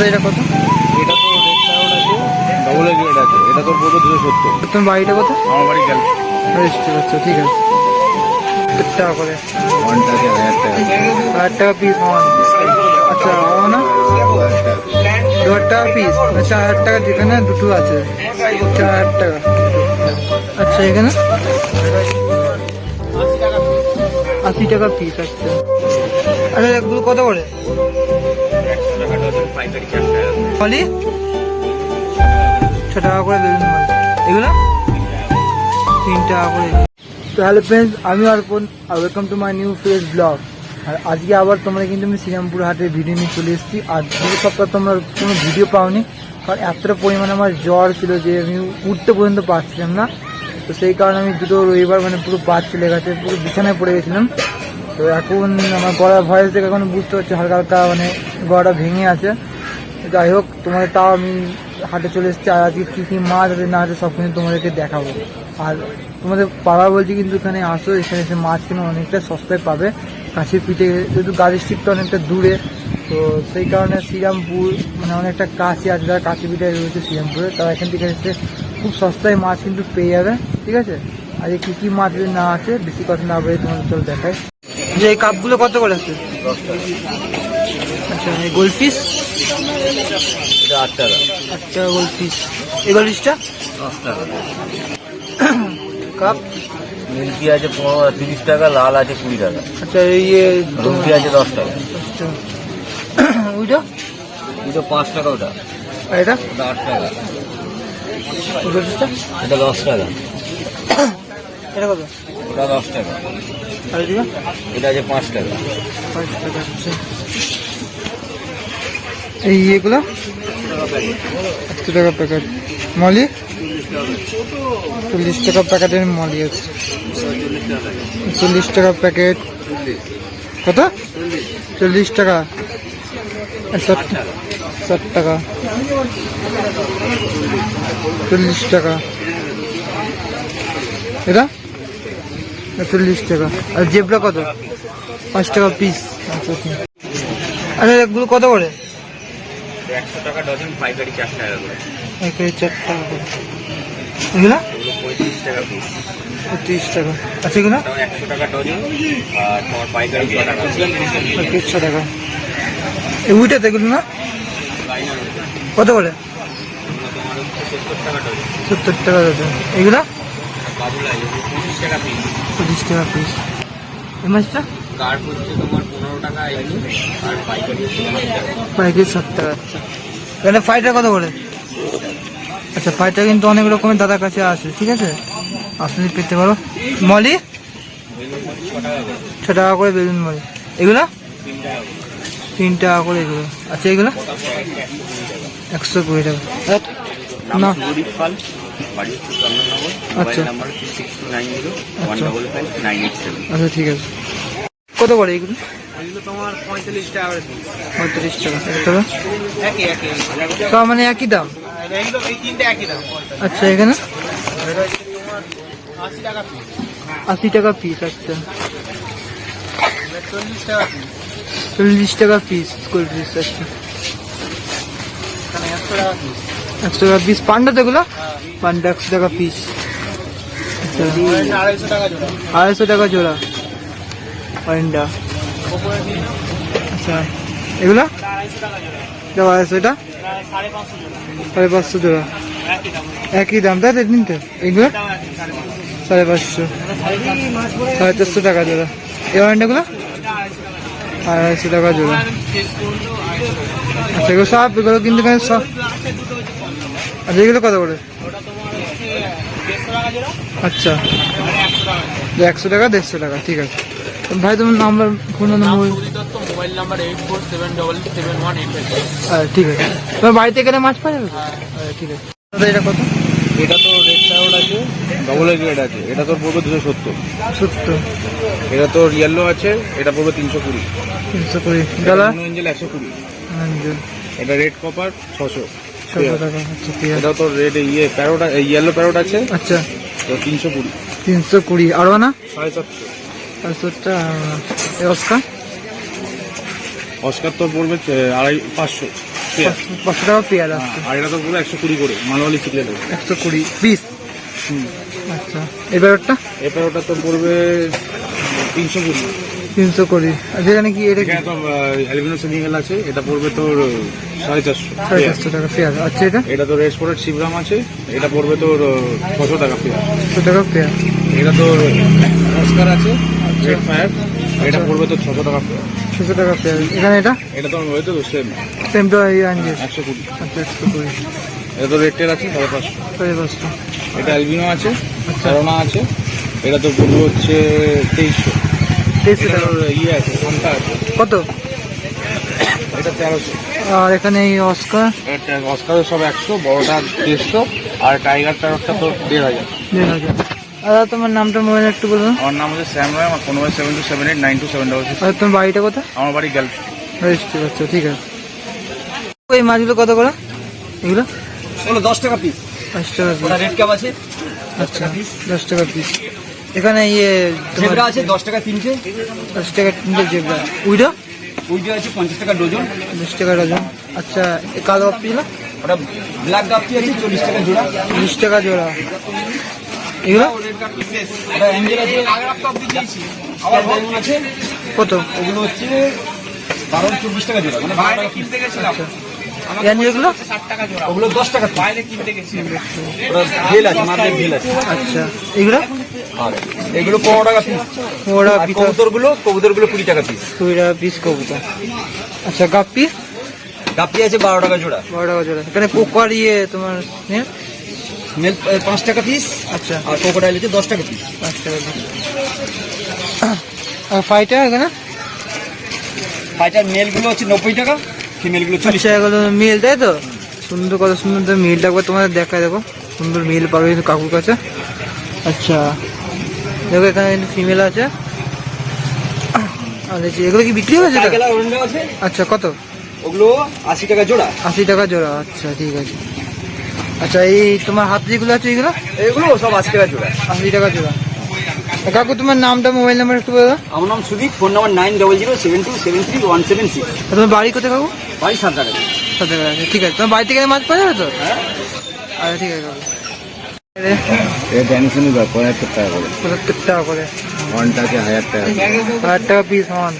এটা কত? এটা তো রেড প্যারট আছে, ডবল গ্রেড আছে, এটা তোর পড়বে 270। তোমার বাড়িটা কত? আমার বাড়ি গেল। আচ্ছা ঠিক আছে। কত টাকা করে? 1 টাকা 1000 টাকা। 1000 টাকা পিস ওয়ান। আচ্ছা না 2000 টাকা পিস, 4000 টাকা যেখানে দুটো আছে 4000 টাকা। আচ্ছা এখানে 80 টাকা পিস। আচ্ছা আরে এগুলো কত করে? 6 টাকা করে বেলুন মাল। এগুলো 3 টাকা করে। তো হ্যালো ফ্রেন্ডস, আমি অর্পণ আর welcome to my new face blog. আর আজকে আবার তোমরা কিন্তু আমি শ্রীরামপুর হাটের ভিডিও নিয়ে চলে এসেছি। আর 2 সপ্তাহ তোমরা কোনো ভিডিও পাওনি, কারণ এতটা পরিমাণে আমার জ্বর ছিল যে আমি উঠতে পর্যন্ত পারছিলাম না। তো সেই কারণে আমি দুটো রবিবার পুরো বাদ চলে গেছে, পুরো বিছানায় পড়ে গেছিলাম। তো এখন আমার গলার ভয়েস থেকে এখন বুঝতে পারছি হালকা হালকা গলাটা ভেঙে আছে। যাই হোক, তোমাদের তাও আমি হাটে চলে এসেছি। আর আজকে কী কী মাছ আছে না আছে সব কিন্তু তোমাদেরকে দেখাবো। আর তোমাদের পাড়া বলছি কিন্তু এখানে আসো, এখানে এসে মাছ কিনে অনেকটা সস্তায় পাবে। কাশির পিঠে যেহেতু গাড়ি স্ট্রিক্টটা অনেকটা দূরে, তো সেই কারণে শ্রীরামপুর অনেকটা কাছে আছে, যারা কাশি পিঠে রয়েছে শ্রীরামপুরে, তারা এখান থেকে এসে খুব সস্তায় মাছ কিন্তু পেয়ে যাবে। ঠিক আছে, আর কী কী মাছ যদি না আছে বেশি কথা না বলে তোমাদের চলো দেখায় যে এই কাপগুলো কত করে আছে। 10 টাকা। আচ্ছা এই গোল্ডফিশ এটা 8 টাকা। 8 টাকা গোল্ডফিশ। এই গোল্ডফিশটা 10 টাকা। কাপ মিল্কি আছে 30 টাকা, লাল আছে 20 টাকা। আচ্ছা এই রুটি আছে 10 টাকা। ওইটা এটা 5 টাকা। ওটা আর এটা ওটা 8 টাকা। গোল্ডফিশটা এটা 10 টাকা। এটা কত? ওটা 10 টাকা। আর এদিকে এটা আছে 5 টাকা। 5 টাকা। আচ্ছা এই এগুলো 100 টাকা প্যাকেট। মলি 40 টাকা প্যাকেটের মলি আছে। 40 টাকা প্যাকেট। কত? 40 টাকা। 60 টাকা। 40 টাকা। এটা 40 টাকা। আর জেবরা কত? 5 টাকা পিস। আচ্ছা আরে এগুলো কত করে? 100 টাকা ডজন, পাইকারি 4 টাকা করে। পাইকারি 4 টাকা করে। এগুলো 35 টাকা পিস। 35 টাকা। আচ্ছা এগুলো 100 টাকা ডজন, আর তোমার পাইকারি 6 টাকা। পাইকারি 6 টাকা। এই উইটাতে এগুলো না কত করে? তোমার 70 টাকা ডজন। 70 টাকা ডজন। এগুলো বাবুলা 25 টাকা পিস। 25 টাকা পিস। এই মাছটা কার্প হচ্ছে তোমার 15 টাকা এগুলো, আর পাইকারি 7 টাকা। পাইকারি 7 টাকা। আচ্ছা এখানে ফাইটার কত করে? আচ্ছা ফাইটার কিন্তু অনেক রকমের দাদার কাছে আছে, ঠিক আছে, আপনি পেতে পারো। মলি 6 টাকা করে বেলুন মলি। এগুলো 3 টাকা করে এগুলো। আচ্ছা এগুলো 120 টাকা না। আচ্ছা আচ্ছা ঠিক আছে। কত করে এগুলো? তোমার 45 টাকা করে। 35 টাকা। তবে একই সব একই দাম। এই তিনটা একই দাম। আচ্ছা এখানে 80 টাকা পিস। 80 টাকা পিস। আচ্ছা 40 টাকা পিস। 40 টাকা পিস কোল্ড ড্রিঙ্কস। আচ্ছা এখানে 100 টাকা পিস। 100 টাকা পিস। পান্ডা তো এগুলো পান্ডা 100 টাকা পিস। আচ্ছা 250 টাকা জোড়া। 250 টাকা জোড়া পান্ডা। আচ্ছা এগুলো 250 টাকা জোড়া। 250 এটা 550 জোড়া। 550 জোড়া। একই দাম। একই দাম তাই তো নিতে? এগুলো 550 450 টাকা জোড়া। এই পান্ডাগুলো 250 টাকা জোড়া। আচ্ছা এগুলো সব এগুলো কিন্তু এখানে সব। আচ্ছা এগুলো কত করে? আচ্ছা 100 টাকা 150 টাকা। ঠিক আছে ভাই, তোমার number phone number? Mobile number 8478771885। ঠিক আছে। তোমার বাড়িতে গেলে মাছ পাওয়া যাবে? ঠিক আছে। এটা কত? এটা তো রেড প্যারট আছে, ডবল গ্রেড আছে, এটা তোর পড়বে 270। 70। এটা তোর ইয়েলো আছে, এটা পড়বে 320। 320। ডালা এঞ্জেল 120। আঞ্জল এটা রেড কপার 600 টাকা। আচ্ছা ঠিক আছে। এটা তোর রেড প্যারট ইয়েলো প্যারট আছে, আচ্ছা তো 320। 320। আর না 750। 750টা। অস্কার অস্কার তোর পড়বে 500। পেয়ার। 500 টাকা পেয়ার আসছে। আর এটা তোর পুরো 120 করে মালওয়ালি চিকলেট। 120 পিস। আচ্ছা এবার ওটা ওটা তো পড়বে 320। 320। আর যেখানে কি এটা এখানে তো অ্যালুমিনিয়াম সিঙ্গেল আছে, এটা পড়বে তোর 450 450 টাকা পেয়ার। আচ্ছা এটা তোর এক্সপোর্টেড শিবরাম আছে, এটা পড়বে তোর 600 টাকা পেয়ার। 600 টাকা পেয়ার। এটা তোর অস্কার আছে রেড ফায়ার, এটা পড়বে তোর 600 টাকা পেয়ার। 600 টাকা পেয়ার। এখানে এটা তো হয়তো সেম সেম তো এই আনজিস। 120। আচ্ছা 120। এটা তো রেড টেল আছে 550। 550। এটা অ্যালবিনো আছে, করোনা আছে, এটা তো পড়বে হচ্ছে 2300। 2300 টাকা। ইয়ে আছে ঘন্টা আছে কত? এটা 1300। আর এখানে এই অস্কার অস্কারের সব 100, বড়টা 150 আর টাইগারটার একটা তোর 1500। 1000। আর তোমার নামটা মোবাইল একটু বলুন। আমার নাম হচ্ছে শ্যাম রায়, আমার ফোন নম্বর 7278927766। আর তোমার বাড়িটা কোথায়? আমার বাড়ি গেল। রেজিস্টার। আচ্ছা ঠিক আছে। এই মাছগুলো কত করে এগুলো? 10 টাকা পিস। 5 টাকা পিস। রেড ক্যাপ আছে আচ্ছা 10 টাকা পিস। এখানে ইয়ে তোমার জেব্রা আছে 10 টাকা তিনটে। 10 টাকা তিনটে জেব্রা। উইডো উইডো আছে 50 টাকা ডজন। 10 টাকা ডজন। আচ্ছা এই কালো গাপ্পিগুলো? ওটা ব্ল্যাক গাপ্পি আছে 40 টাকা জোড়া। 20 টাকা জোড়া। এগুলো ওটা অ্যাঞ্জেল আছে আবার বেগুন আছে। কত? ওগুলো হচ্ছে 12-24 টাকা জোড়া। মানে বাইরে কিনতে গেছিলাম এগুলো? ওগুলো 10 টাকা বাইরে কিনতে গেছিলাম। ওটা ভেল আছে, মার্কেট ভেল আছে। আচ্ছা এগুলো? আর এগুলো 15 টাকা পিস। ওরা আর কবুতরগুলো 20 টাকা পিস। 20 টাকা পিস কবুতর। আচ্ছা গাপ্পি? গাপ্পি আছে 12 টাকা জোড়া। 12 টাকা জোড়া। এখানে পোকার ইয়ে তোমার মেল 5 টাকা পিস। আচ্ছা আর ক্রোকোডাইল হচ্ছে 10 টাকা পিস। 5 টাকা পিস। আর ফাইটার এখানে? ফাইটার মেলগুলো হচ্ছে 90 টাকা, ফিমেলগুলো 40 আচ্ছা এগুলো মিল তাই তো? সুন্দর, কত সুন্দর মিলটা একবার তোমাদের দেখায়। দেখো সুন্দর মিল পাবে কিন্তু কাকুর কাছে। আচ্ছা দেখো এখানে কিন্তু ফিমেল আছে। আর এই যে এগুলো কি বিক্রি হয়েছে? টাইগার অরেঞ্জ আছে। আচ্ছা কত? ওগুলো 80 টাকা জোড়া। 80 টাকা জোড়া। আচ্ছা ঠিক আছে। আচ্ছা এই তোমার হাত যেগুলো আছে এগুলো? এগুলো সব 80 টাকা জোড়া। 80 টাকা জোড়া। কাকু তোমার নামটা মোবাইল নাম্বার একটু বলো। আমার নাম সুদীপ, ফোন নাম্বার 9007273176। আর তোমার বাড়ি কোথায় কাকু? বাড়ি 7 টাকা। 7 টাকা আছে। ঠিক আছে তোমার বাড়ি থেকে মাছ পাওয়া যাবে তো? হ্যাঁ আচ্ছা ঠিক আছে কাকু। এটা টেনশনই বা 75 টাকা করে। 75 টাকা করে। ঘন্টা আছে 1000 টাকা। 1000 টাকা পিস হন।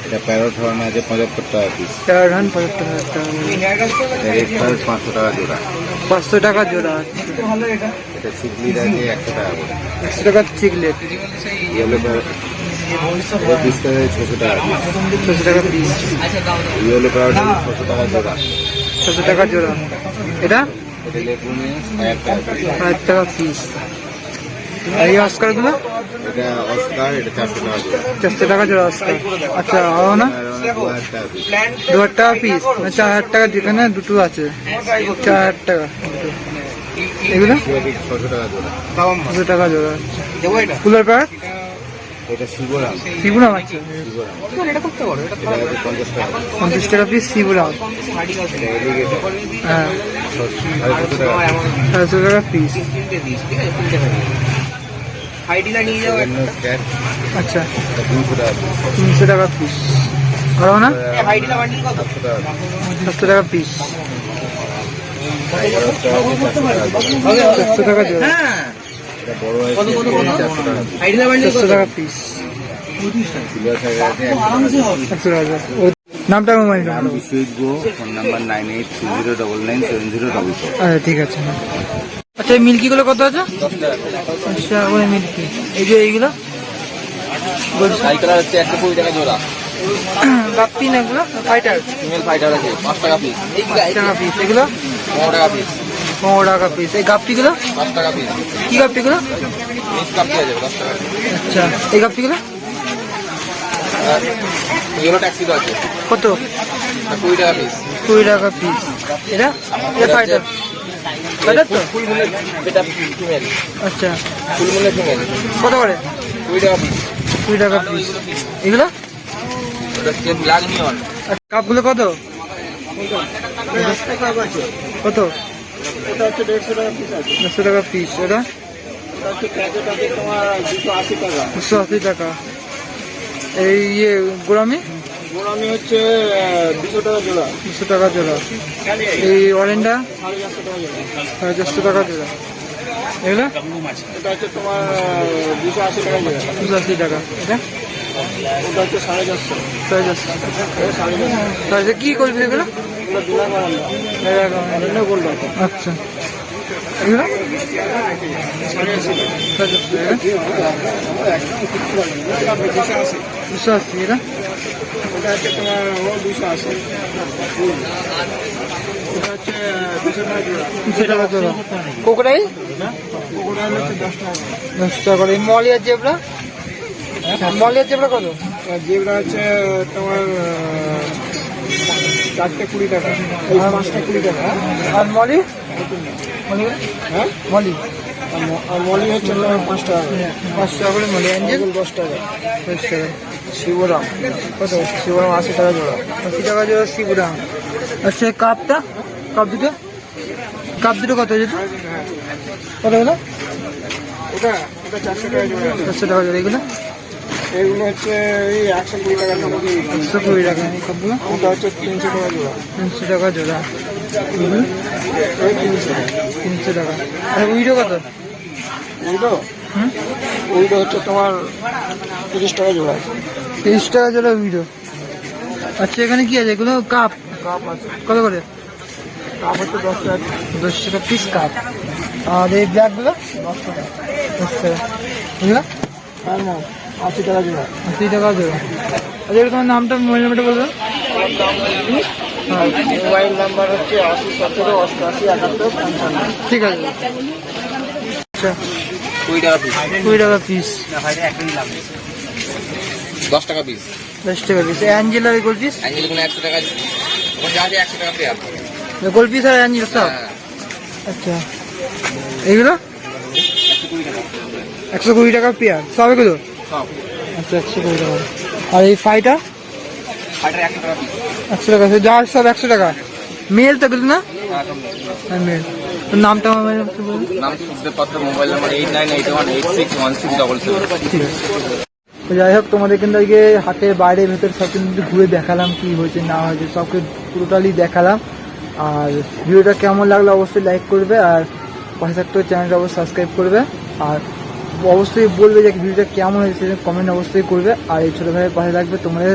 এটা প্যারট হর্ন আছে 75 টাকা পিস। 4 রান 75 টাকা। রেড ফায়ার 500 টাকা জোড়া। 500 টাকা জোড়া। এটা সিগলিড আছে 100 টাকা করে। 100 টাকা চিকলেট। ইয়েলো প্যারট এটা পিস করে 600 টাকা পিস। 600 টাকা পিস। ইয়েলো প্যারট 600 টাকা জোড়া। 600 টাকা জোড়া। এটা এটা লেগুনে 1000 টাকা পিস। 1000 টাকা পিস। আর এই অস্কারগুলো? এটা অস্কার, এটা 400 টাকা জোড়া। 400 টাকা জোড়া অস্কার। আচ্ছা আর না? আর 2000 টাকা পিস। 2000 টাকা পিস। 4000 টাকা যেখানে দুটো আছে। 4000 টাকা দুটো। এগুলো 600 টাকা জোড়া। 600 টাকা জোড়া। কুলার পার? এটা শিবরাম। শিবুরাম আছে। শিবরাম এটা আছে 50 টাকা। 50 টাকা পিস শিবুরাম। এটা এলিগেটর হ্যাঁ 650 টাকা। 400 টাকা পিস। সেভেন স্ক্যাট আচ্ছা এটা 300 টাকা পিস। 300 টাকা পিস। আর না? 700 টাকা পিস। 700 টাকা পিস। টাইগার আছে 400 টাকা পিস। 400 টাকা জোড়া। এটা বড় আছে 400 টাকা পিস। 400 টাকা পিস। সিলভার টাইগার আছে 100 টাকা পিস। 100 টাকা। ও নামটা মোবাইল নাম বিশ্বজিৎ গো, ফোন নাম্বার 9820997044। আচ্ছা ঠিক আছে। আচ্ছা এই মিল্কিগুলো কত আছে? 10 টাকা। আচ্ছা ওই মিল্কি। এই যে এইগুলো সাইকেল হচ্ছে 120 টাকা জোড়া। গাপ্পি না এগুলো? ফাইটার? ফিমেল ফাইটার আছে 5 টাকা পিস। 5 টাকা পিস। এগুলো 15 টাকা পিস। 15 টাকা পিস। এই গাপ্পিগুলো 5 টাকা পিস। কি গাপ্পিগুলো? মিক্স কাপি আছে 10 টাকা। আচ্ছা এই গাপ্পিগুলো ইয়েলো ট্যাক্সি আছে কত? 20 টাকা পিস। 20 টাকা পিস। এটা এটা ফাইটার? ফাইটার তো? ফুল মুলে এটা ফিমেল। আচ্ছা ফুল মুলে ফিমেল কত করে? 20 টাকা পিস। 20 টাকা পিস। এগুলো ওটা হচ্ছে ব্ল্যাক নিয়ন। আর কাপগুলো কত? কত? ওটা হচ্ছে 150 টাকা পিস আছে। 100 টাকা পিস। এটা ওটা হচ্ছে প্যাকেট আছে তোমার 280 টাকা। 280 টাকা। এই ইয়ে গোলামি মোরামি হচ্ছে 200 টাকা জোড়া। 200 টাকা জোড়া। এই অরেঞ্জটা 450 টাকা জোড়া। 450 টাকা জোড়া। এগুলো এটা হচ্ছে তোমার 280 টাকা জোড়া। 280 টাকা। এটা ওটা হচ্ছে 450। 450। তাহলে কি করবি এগুলো? এগুলো দুলা করানো গোল্ড। আচ্ছা, এগুলো 480 280। এটা ওটা হচ্ছে তোমার 280। ওটা হচ্ছে 200 টাকা জোড়া। 200 টাকা জোড়া। কোকড়াই ওটা হচ্ছে 10 টাকা। 10 টাকা করে। মলিয়ার জেবরা, মলিয়ার জেবরা কত? যেগুলো হচ্ছে তোমার 4টে 20 টাকা, এই 5টা 20 টাকা। আর মলি, মলি হ্যাঁ, মলি আর মলি হচ্ছে তোমার 5 টাকা। 5 টাকা করে মলি। অ্যাঞ্জেল 10 টাকা। 10 টাকা। শিবরাম কত? শিবরাম 80 টাকা জোড়া। 80 টাকা জোড়া শিবরাম। আচ্ছা, কাপটা, কাপ দুটো, কাপ দুটো কত যেত? কত হলো? ওটা ওটা 400 টাকা জোড়া। 400 টাকা জোড়া। এগুলো এগুলো হচ্ছে এই 120 টাকা জোড়া। 120 টাকা। এই কাপগুলো ওটা হচ্ছে 300 টাকা জোড়া। 300 টাকা জোড়া। এগুলো এই 300 টাকা। 300 টাকা। আর উইডো কত? ওইটা হুম, ওইটা হচ্ছে তোমার 30 টাকা জোড়া। 30 টাকা জোড়া উইডো। আচ্ছা, এখানে কি আছে? এগুলো কাপ কাপ আছে, কত করে? কাপ হচ্ছে 10 টাকা। 10 টাকা পিস কাপ। আর এই ব্ল্যাকগুলো 10 টাকা। 10 টাকা। এগুলো আর না 80 টাকা জোড়া। 80 টাকা জোড়া। আচ্ছা, এর তোমার নামটা, মোবাইল নাম্বারটা বলবেন? হ্যাঁ, মোবাইল নাম্বার হচ্ছে 80 17 88 71 55। ঠিক আছে। আচ্ছা, 20 টাকা পিস। 20 টাকা পিস। 10 টাকা পিস। 10 টাকা পিস। অ্যাঞ্জেলার গোল পিস, অ্যাঞ্জেল কোনো 100 টাকা, ওখানে যা আছে 100 টাকা পেয়ার। গোল পিস আর অ্যাঞ্জেল সব। হ্যাঁ, আচ্ছা, এগুলো 120 টাকা পেয়ার সব এগুলো। সব। আচ্ছা, 120 টাকা। আর এই ফাইটার ফাইটার 100 টাকা পিস। 100 টাকা। যার সব 100 টাকা। মেল তো এগুলো না? হ্যাঁ, সব নেই। হ্যাঁ, মেল। তোর নামটা আমার একটু বলুন। নাম সুখদেব পাত্র, মোবাইল নাম্বার 8981861677। ঠিক আছে। তো যাই হোক, তোমাদের কিন্তু আজকে হাটের বাইরে ভেতরে সব কিন্তু ঘুরে দেখালাম কি হয়েছে না হয়েছে, সবকে টোটালি দেখালাম। আর ভিডিওটা কেমন লাগলো অবশ্যই লাইক করবে, আর পাশে থাকতে চ্যানেলটা অবশ্যই সাবস্ক্রাইব করবে, আর অবশ্যই বলবে যে ভিডিওটা কেমন হয়েছে, কমেন্ট অবশ্যই করবে। আর এই ছোটো ভাইয়ের পাশে থাকবে। তোমাদের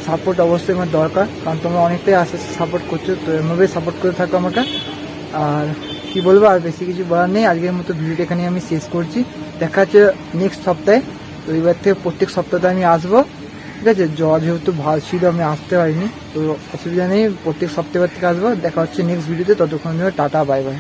সাপোর্ট অবশ্যই আমার দরকার, কারণ তোমরা অনেকটাই আস্তে আস্তে সাপোর্ট করছো, তো এভাবেই সাপোর্ট করে থাকো আমাকে। আর কি বলবো, আর বেশি কিছু বলার নেই। আজকের মতো ভিডিওটা এখানে আমি শেষ করছি। দেখা হচ্ছে নেক্সট সপ্তাহে। তো এবার থেকে প্রত্যেক সপ্তাহে আমি আসবো, ঠিক আছে। জ্বর যেহেতু ভালো ছিল, আমি আসতে পারিনি, তো অসুবিধা নেই। প্রত্যেক সপ্তাহের থেকে আসবো। দেখা হচ্ছে নেক্সট ভিডিওতে। ততক্ষণ ধরে টাটা, বাই বাই।